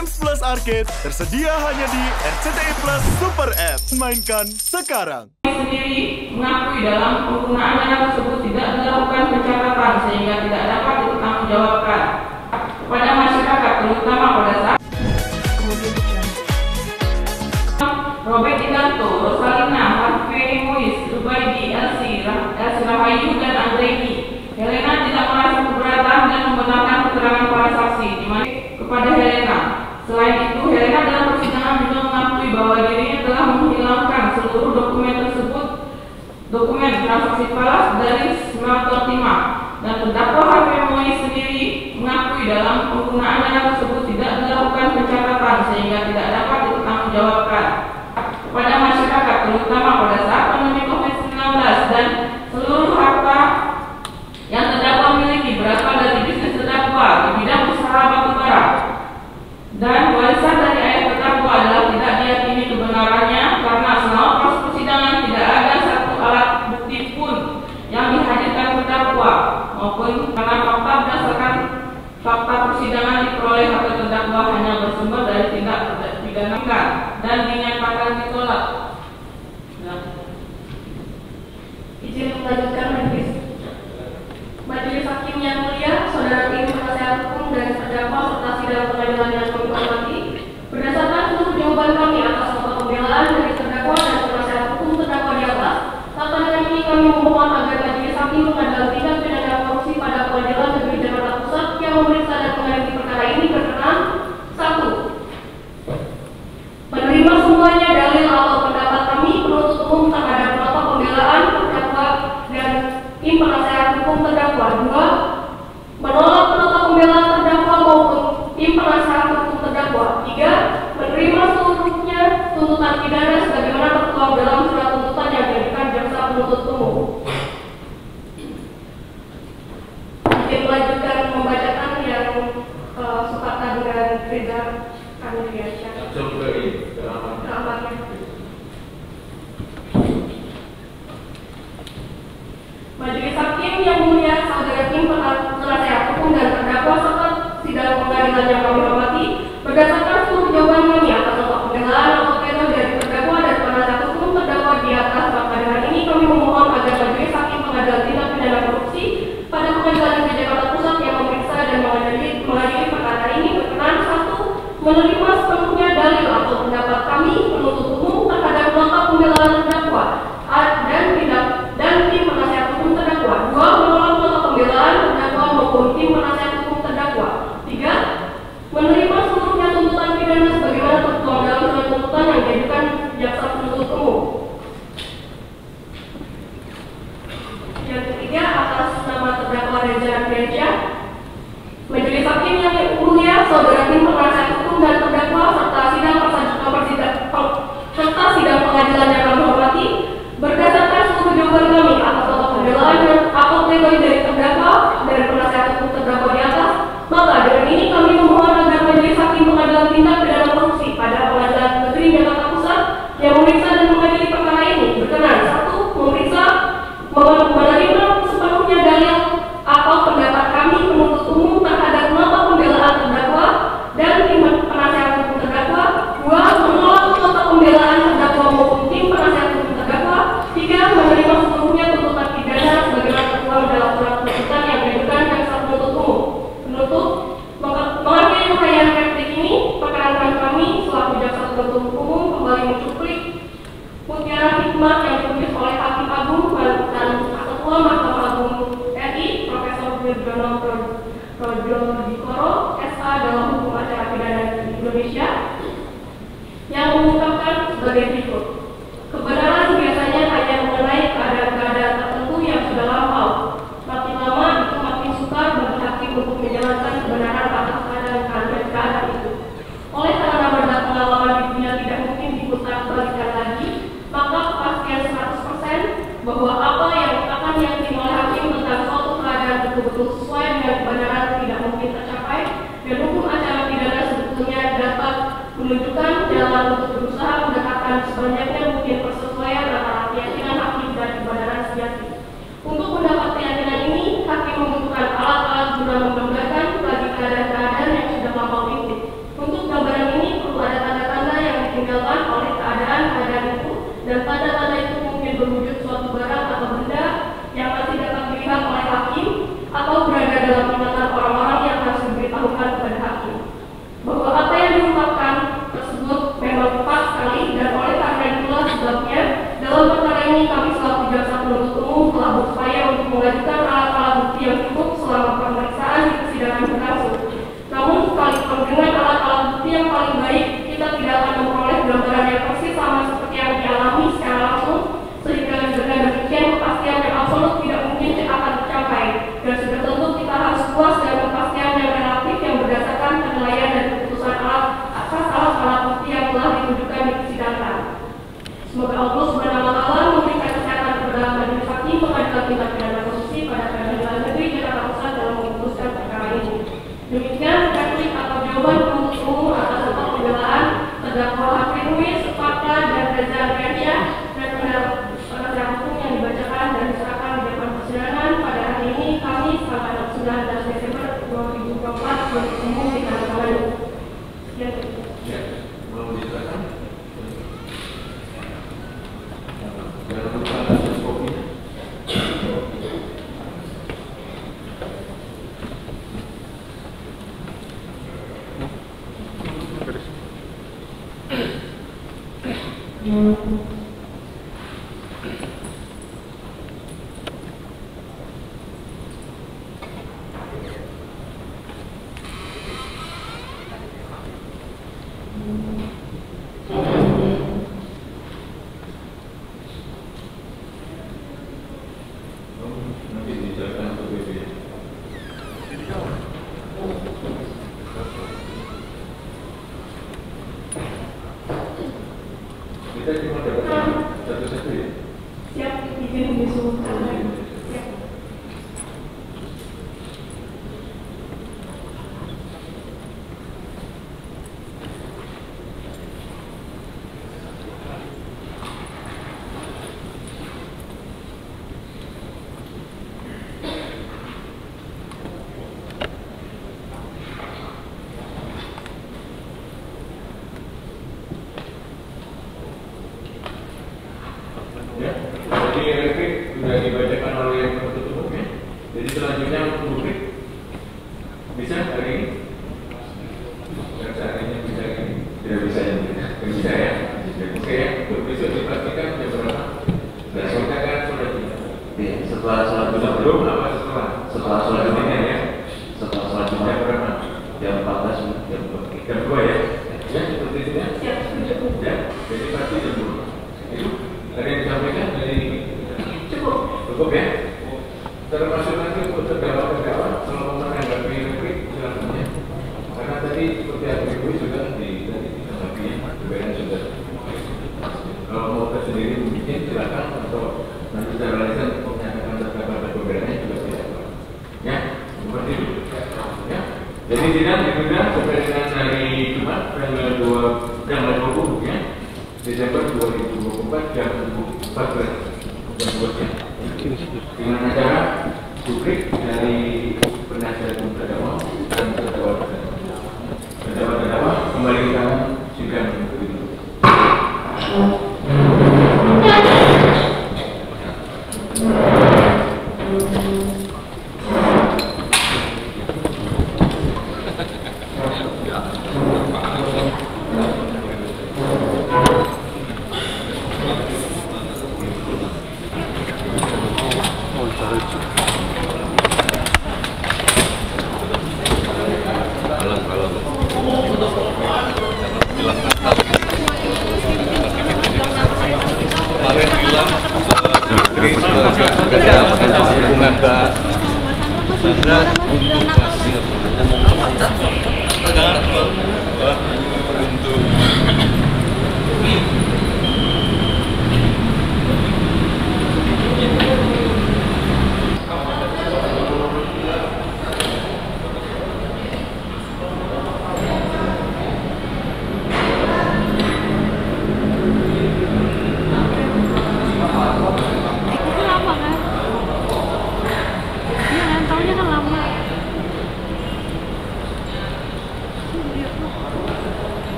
Games Plus Arcade tersedia hanya di RCTI Plus Super App. Mainkan sekarang. Sendiri mengakui dalam penggunaan dana tersebut tidak dilakukan pencatatan sehingga tidak dapat dipertanggungjawabkan kepada masyarakat, terutama pada saat Robert Idanto, Rosalina, Harvey Mois, Zubaidi, Elsie Rahayu, dan Andrei. Helena tidak merasa keberatan dan membenarkan keterangan para saksi kepada Helena. Selain itu, Helena dalam persidangan juga mengakui bahwa dirinya telah menghilangkan seluruh dokumen tersebut, dokumen transaksi falas dari smelter timah. Dan terdakwa Harvey Mois sendiri mengakui dalam penggunaan dana tersebut tidak dilakukan pencatatan sehingga tidak dapat dipertanggungjawabkan kepada masyarakat, terutama pada saat pandemi COVID-19, dan seluruh harta yang terdakwa miliki berasal dari bisnis terdakwa di bidang usaha batubara, dan warisan dari ayah terdakwa adalah tidak diyakini kebenarannya karena selama proses persidangan tidak ada satu alat bukti pun yang dihadirkan terdakwa maupun karena fakta berdasarkan fakta persidangan diperoleh atau terdakwa hanya bersumber dari tindak pidana dan dinyatakan ditolak. Izin melanjutkan Majelis Hakim yang mulia, saudara tim penasehat hukum dan terdakwa serta sidang pengadilan yang kami hormati, berdasarkan seluruh jawaban kami atas nota pembelaan dari terdakwa dan penasehat hukum terdakwa di atas, maka dengan ini kami memohon agar Majelis Hakim Pengadilan Tindak Pidana Korupsi pada Pengadilan Negeri Jakarta Pusat yang memeriksa dan mengadili perkara ini berkenan: 1. Menerima semuanya dalil atau pendapat kami penuntut umum terhadap nota pembelaan terdakwa dan tim penasehat hukum terdakwa. 2. Menolak nota pembelaan terdakwa maupun tim penasehat hukum terdakwa. 3. Menerima seluruhnya tuntutan pidana sebagaimana tertuang dalam surat tuntutan yang diajukan jaksa penuntut umum. Izin melanjutkan membacakan yang sukata dengan Reza Andriansyah. Majelis Hakim yang mulia, saudara tim penasehat hukum dan terdakwa serta sidang pengadilan yang kami hormati, berdasarkan seluruh jawaban kami atas nota pembelaan atau pledoi dari terdakwa dan penasehat hukum terdakwa di atas, maka dengan ini kami memohon agar Majelis Hakim Pengadilan Tindak Pidana Korupsi pada Pengadilan Negeri Jakarta Pusat yang memeriksa dan mengadili perkara ini berkenan: 1. Menerima sepenuhnya dalil atau pendapat kami penuntut umum terhadap nota pembelaan terdakwa dan tim penasehat hukum terdakwa. 2. Menolak nota pembelaan terdakwa maupun tim penasehat hukum terdakwa. 3. Menerima seluruhnya tuntutan pidana sebagaimana tertuang dalam surat tuntutan yang diajukan jaksa penuntut umum. Yang ketiga, atas nama terdakwa Reza Andriansyah, Majelis Hakim yang mulia, saudara tim penasehat hukum dan terdakwa serta sidang pengadilan yang kami hormati, berdasarkan seluruh jawaban kami atas nota pembelaan atau pledoi dari terdakwa dan penasehat hukum terdakwa di atas, maka dengan ini kami memohon agar Majelis Hakim Pengadilan Tindak Pidana Korupsi pada Pengadilan Negeri Jakarta Pusat yang memeriksa dan mengadili perkara ini berkenan: 1. Memeriksa menerima sepenuhnya dalil atau pendapat kami penuntut umum terhadap nota pembelaan terdakwa dan tim penasehat hukum terdakwa. 2. Menolak nota pembelaan terdakwa maupun tim penasehat hukum terdakwa. 3. Menerima seluruhnya tuntutan pidana sebagaimana tertuang dalam surat tuntutan yang diajukan jaksa penuntut umum. Penuntut mengakhiri uraian replik ini, perkenankan kami selaku jaksa penuntut umum kembali mencuplik mutiara hikmah yang ditulis oleh Hakim Agung dan Ketua Mahkamah Agung RI Profesor Wirjono Prodikoro SA dalam Hukum Acara Pidana Indonesia yang mengungkapkan sebagai berikut: kebenaran biasanya hanya mengenai keadaan-keadaan tertentu yang sudah lampau. Makin lama itu makin sukar bagi hakim untuk menjalankan kebenaran atas keadaan itu. Oleh karena berbagai pengalaman di dunia tidak mungkin diputar-balikan lagi, maka kepastian 100% bahwa apa yang akan diyakini oleh hakim tentang suatu keadaan betul-betul sesuai dengan kebenaran tidak mungkin tercapai, dan hukum acara pidana sebetulnya dapat menunjukkan jalan untuk berusaha mendekatkan sebanyaknya mungkin persesuaian antara keyakinan hakim dan kebenaran sejati. Untuk mendapat keyakinan ini, hakim membutuhkan alat-alat guna menggambarkan bagi keadaan-keadaan yang sudah lampau mimpi. Untuk gambaran terdakwa Harvey Muiz, Fakta, dan Reza Ardiansyah, dan penasihat hukum yang dibacakan dan diserahkan di depan persidangan pada hari ini, Kamis, tanggal 19 Desember 2024, untuk umum di Tanah Baru. Sekian. Ya, mau diserahkan? Jangan lupa hasil kopinya. Nanti dijelaskan untuk BB. Kita cuma dapat satu-satu ya? Siap, izin disuruh. Siap. Ya, jadi replik sudah dibacakan oleh penuntut umum ya. Jadi selanjutnya untuk publik bisa hari ini. Dan seandainya bisa ini, tidak bisa ya, bisa ya. Oke ya, untuk besok dipastikan jam berapa? Dan kita kan sudah tidak. Setelah sholat Jumat Belum apa setelah? Setelah sholat Jumat ya. Setelah sholat Jam Jumat berapa? jam 14 jam 2. Jam 2 ya. Ya seperti itu ya. Siap, setuju. Ya, jadi pasti jam 2. Itu ada yang disampaikan dari cukup ya. Termasuk nanti untuk terdakwa kalau mau menanggapi replik silakan ya. Karena tadi seperti yang Ibu sudah ditanggapi ya, juga sudah. Kalau mau tersendiri mungkin silakan atau nanti secara lisan untuk menyatakan terdakwa dan pembedaannya juga silakan. Ya, seperti itu. Ya. Jadi sidang ditunda sampai dengan hari Jumat tanggal 20 ya. Desember 2024 jam 14 jam 2 siang. Dengan acara publik dari penasihat hukum terdakwa dan terdakwa kembali ke sidang begitu.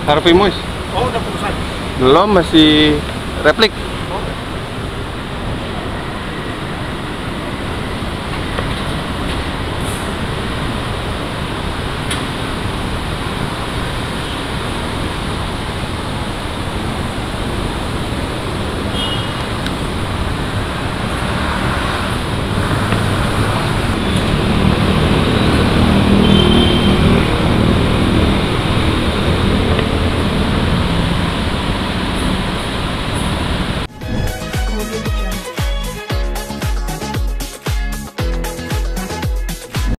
Harvey Muiz? Oh, udah putusan. Belum, masih replik.